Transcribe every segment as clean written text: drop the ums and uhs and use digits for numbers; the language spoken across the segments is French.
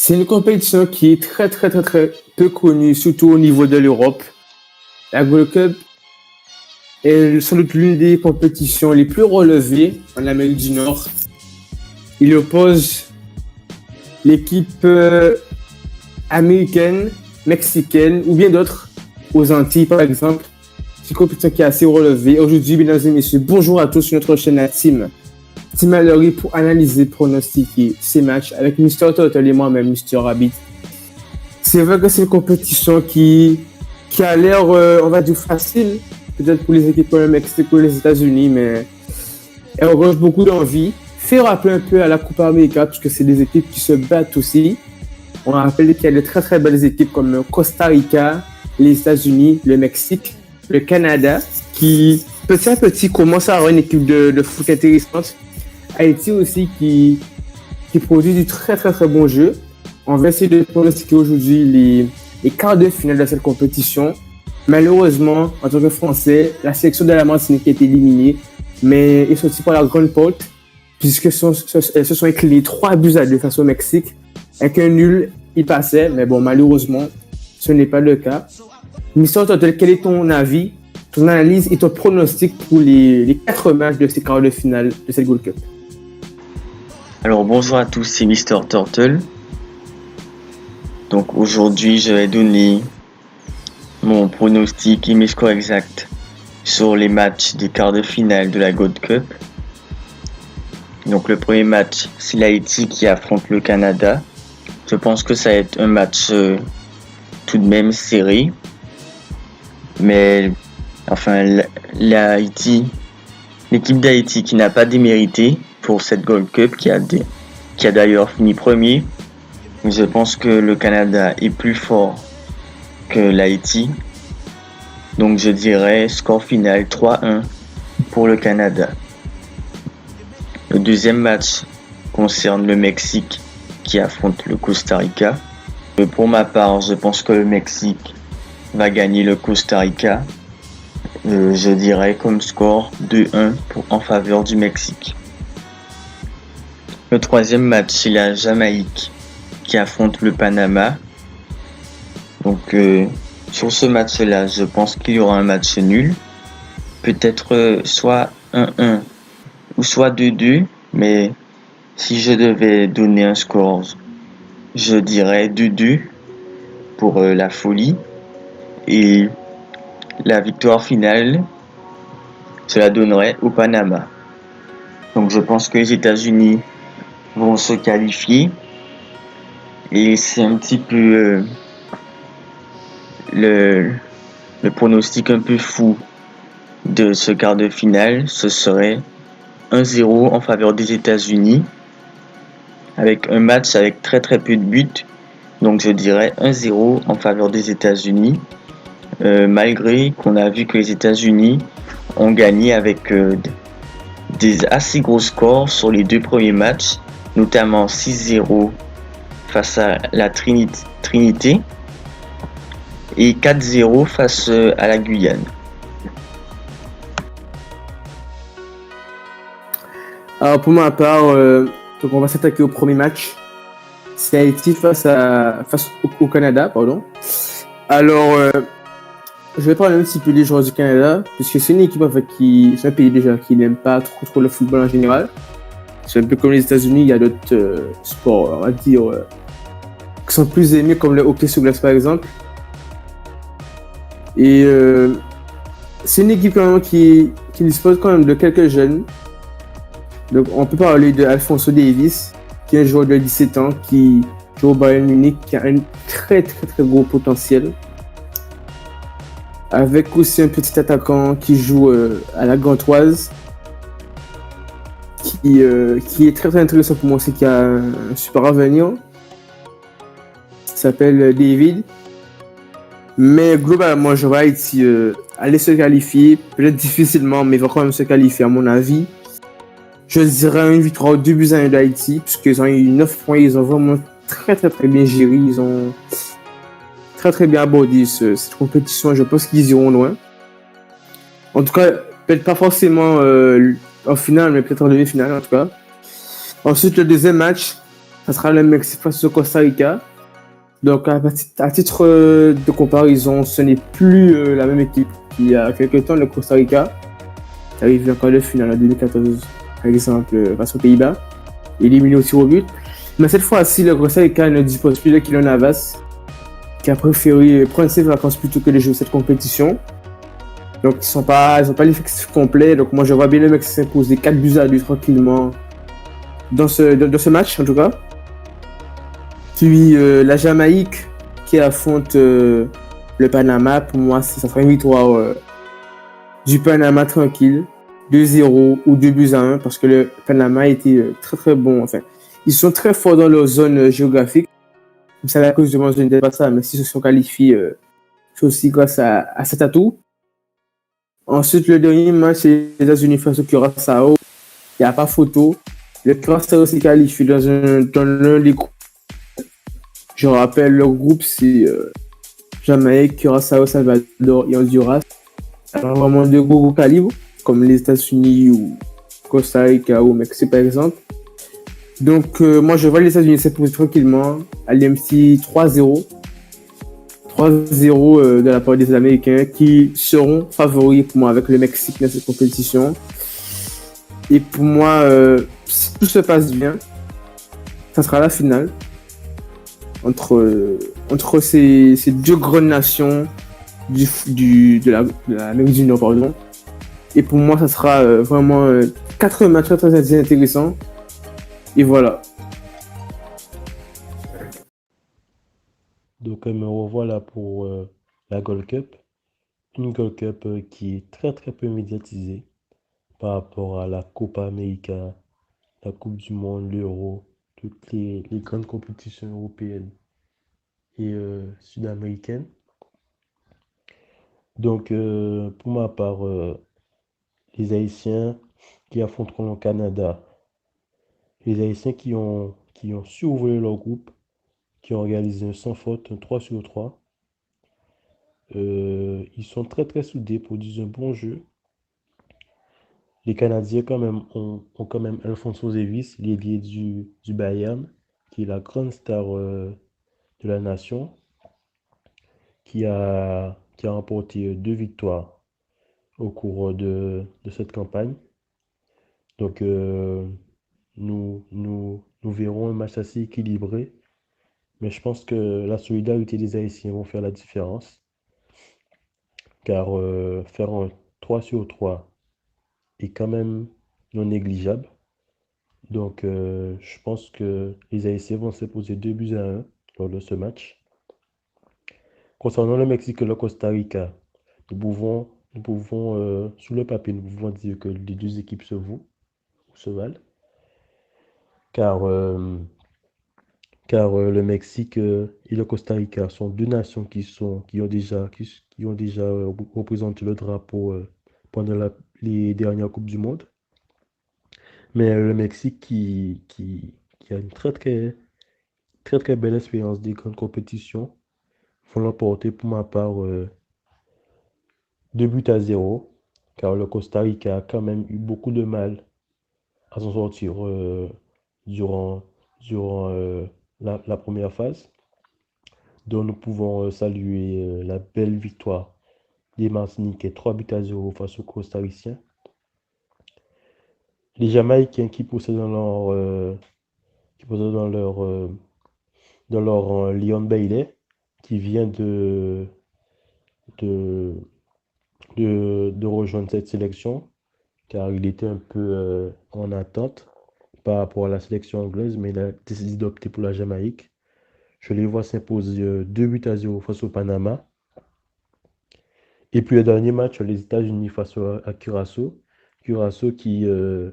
C'est une compétition qui est très peu connue, surtout au niveau de l'Europe. La Gold Cup est sans doute l'une des compétitions les plus relevées en Amérique du Nord. Il oppose l'équipe américaine, mexicaine ou bien d'autres aux Antilles par exemple. C'est une compétition qui est assez relevée. Aujourd'hui, mesdames et messieurs, bonjour à tous sur notre chaîne la Team Mallory pour analyser, pronostiquer ces matchs avec Mr. Turtle et moi-même, Mr. Rabbit. C'est vrai que c'est une compétition qui a l'air, on va dire, facile, peut-être pour les équipes comme le Mexique ou les États-Unis, mais elle regorge beaucoup d'envie. Fait rappeler un peu à la Coupe América, puisque c'est des équipes qui se battent aussi. On rappelle qu'il y a de très belles équipes comme Costa Rica, les États-Unis, le Mexique, le Canada, qui petit à petit commence à avoir une équipe de foot intéressante. Haïti aussi qui produit du très bon jeu. On va essayer de pronostiquer aujourd'hui les quarts de finale de cette compétition. Malheureusement, en tant que Français, la sélection de la Martinique est éliminée, mais ils sont sortis par la grande porte, puisque se sont inclinés 3-2 face au Mexique. Avec un nul, ils passaient, mais bon, malheureusement, ce n'est pas le cas. Mr. Turtle, quel est ton avis, ton analyse et ton pronostic pour les 4 matchs de ces quarts de finale de cette Gold Cup? Alors bonjour à tous, c'est Mr. Turtle. Donc aujourd'hui je vais donner mon pronostic et mes scores exacts sur les matchs des quarts de finale de la Gold Cup. Donc le premier match, c'est l'Haïti qui affronte le Canada. Je pense que ça va être un match tout de même serré. Mais enfin l'équipe d'Haïti qui n'a pas démérité pour cette Gold Cup, qui a d'ailleurs fini premier. Je pense que le Canada est plus fort que l'Haïti. Donc je dirais score final 3-1 pour le Canada. Le deuxième match concerne le Mexique qui affronte le Costa Rica. Pour ma part, je pense que le Mexique va gagner le Costa Rica. Je dirais comme score 2-1 en faveur du Mexique. Le troisième match, c'est la Jamaïque qui affronte le Panama. Donc sur ce match-là, je pense qu'il y aura un match nul. Peut-être soit 1-1 ou soit 2-2. Mais si je devais donner un score, je dirais 2-2 pour la folie. Et la victoire finale, cela donnerait au Panama. Donc je pense que les États-Unis vont se qualifier. Et c'est un petit peu le pronostic un peu fou de ce quart de finale. Ce serait 1-0 en faveur des États-Unis, avec un match avec très peu de buts. Donc je dirais 1-0 en faveur des États-Unis, malgré qu'on a vu que les États-Unis ont gagné avec des assez gros scores sur les 2 premiers matchs, notamment 6-0 face à la Trinité et 4-0 face à la Guyane. Alors pour ma part, donc on va s'attaquer au premier match. C'est Haïti face au Canada, pardon. Alors, je vais parler un petit peu des joueurs du Canada, puisque c'est une équipe c'est un pays déjà qui n'aime pas trop le football en général. C'est un peu comme les États-Unis, il y a d'autres sports, on va dire, qui sont plus aimés, comme le hockey sur glace par exemple. Et c'est une équipe quand même qui dispose quand même de quelques jeunes. Donc on peut parler de Alphonso Davies, qui est un joueur de 17 ans qui joue au Bayern Munich, qui a un très gros potentiel. Avec aussi un petit attaquant qui joue à la Gantoise, qui est très intéressant pour moi aussi, qui a un super avenir. Il s'appelle David. Mais globalement, je vois Haïti aller se qualifier, peut-être difficilement, mais il va quand même se qualifier à mon avis. Je dirais une victoire 2-1 d'Haïti, puisqu'ils ont eu 9 points, ils ont vraiment très bien géré, ils ont très bien abordé cette compétition, je pense qu'ils iront loin. En tout cas, peut-être pas forcément en finale, mais peut-être en demi-finale en tout cas. Ensuite, le deuxième match, ça sera le Mexique face au Costa Rica. Donc, à titre de comparaison, ce n'est plus la même équipe qu'il y a quelques temps. Le Costa Rica est arrivé en quart de finale en 2014, par exemple, face aux Pays-Bas, éliminé au tir au but. Mais cette fois-ci, le Costa Rica ne dispose plus de Keylor Navas, qui a préféré prendre ses vacances plutôt que de jouer cette compétition. Donc, ils n'ont pas l'effectif complet. Donc, moi, je vois bien le Mexique s'imposer 4-2 tranquillement dans ce match, en tout cas. Puis, la Jamaïque qui affronte le Panama, pour moi, ça sera une victoire du Panama tranquille, 2-0 ou 2-1, parce que le Panama était très très bon. Enfin, ils sont très forts dans leur zone géographique. C'est à cause de moi, je ne dis pas ça, mais s'ils se sont qualifiés, c'est aussi grâce à cet atout. Ensuite, le dernier match, c'est les États-Unis face au Curaçao. Il n'y a pas photo. Le Curaçao s'est qualifié dans l'un des groupes. Je rappelle, le groupe, c'est Jamaïque, Curaçao, Salvador et Honduras. Alors, vraiment de gros calibres, comme les États-Unis ou Costa Rica ou Mexique, par exemple. Donc, moi, je vois les États-Unis s'imposer tranquillement à l'IMC 3-0. 3-0 de la part des Américains qui seront favoris pour moi avec le Mexique dans cette compétition. Et pour moi, si tout se passe bien, ça sera la finale entre ces deux grandes nations de l'Amérique du Nord, pardon. Et pour moi, ça sera vraiment 4 matchs très, très intéressants. Et voilà. Donc, me revoilà pour la Gold Cup. Une Gold Cup qui est très très peu médiatisée par rapport à la Copa América, la Coupe du Monde, l'Euro, toutes les grandes compétitions européennes et sud-américaines. Donc, pour ma part, les Haïtiens qui affronteront le Canada, les Haïtiens qui ont survolé leur groupe, qui ont réalisé un sans faute, un 3-3. Ils sont très très soudés, produisent un bon jeu. Les Canadiens quand même ont quand même Alphonso Davies, l'ailier du Bayern, qui est la grande star de la nation, qui a remporté 2 victoires au cours de cette campagne. Donc nous verrons un match assez équilibré, mais je pense que la solidarité des Haïtiens vont faire la différence, car faire un 3-3 est quand même non négligeable. Donc, je pense que les Haïtiens vont s'imposer 2-1 lors de ce match. Concernant le Mexique et le Costa Rica, nous pouvons sur le papier, nous pouvons dire que les deux équipes se vouent, ou se valent, car, le Mexique et le Costa Rica sont deux nations qui ont déjà représenté le drapeau pendant les dernières Coupes du Monde. Mais le Mexique qui a une très très belle expérience des grandes compétitions vont l'emporter pour ma part 2-0, car le Costa Rica a quand même eu beaucoup de mal à s'en sortir durant la première phase. Donc nous pouvons saluer la belle victoire des Martiniquais 3-0 face aux Costariciens. Les Jamaïcains qui possèdent dans leur Leon Bailey, qui vient de rejoindre cette sélection, car il était un peu en attente par rapport à la sélection anglaise, mais il a décidé d'opter pour la Jamaïque. Je les vois s'imposer 2-0 face au Panama. Et puis le dernier match, les États-Unis face à Curaçao. Curaçao qui on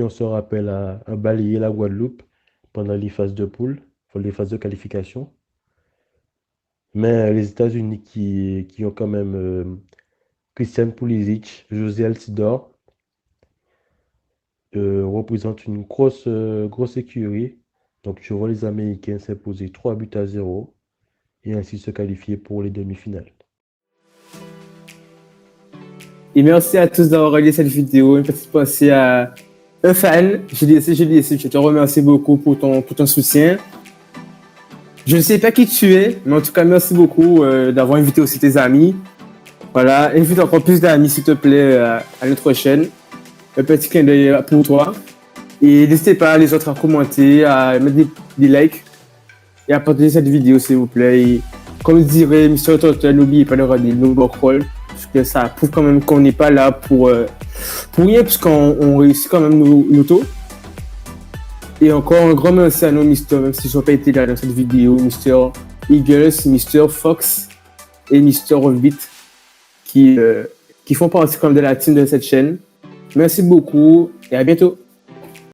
se rappelle, a balayé la Guadeloupe pendant les phases de poule, pour les phases de qualification. Mais les États-Unis qui ont quand même Christian Pulisic, José Altidore, représentent une grosse écurie. Donc je vois les Américains s'imposer 3-0 et ainsi se qualifier pour les demi-finales. Et merci à tous d'avoir regardé cette vidéo. Une petite pensée à un fan, je te remercie beaucoup pour ton soutien. Je ne sais pas qui tu es, mais en tout cas, merci beaucoup d'avoir invité aussi tes amis. Voilà, invite encore plus d'amis, s'il te plaît, à notre chaîne. Un petit clin d'œil pour toi. Et n'hésitez pas les autres à commenter, à mettre des likes et à partager cette vidéo, s'il vous plaît. Et comme dirait Mr. Turtle, n'oubliez pas de regarder nos backroll, parce que ça prouve quand même qu'on n'est pas là pour rien, puisqu'on réussit quand même nos taux. Et encore un grand merci à nos Mister, même s'ils n'ont pas été là dans cette vidéo, Mr. Eagles, Mr. Fox et Mr. Orbit, qui font partie comme de la team de cette chaîne. Merci beaucoup et à bientôt.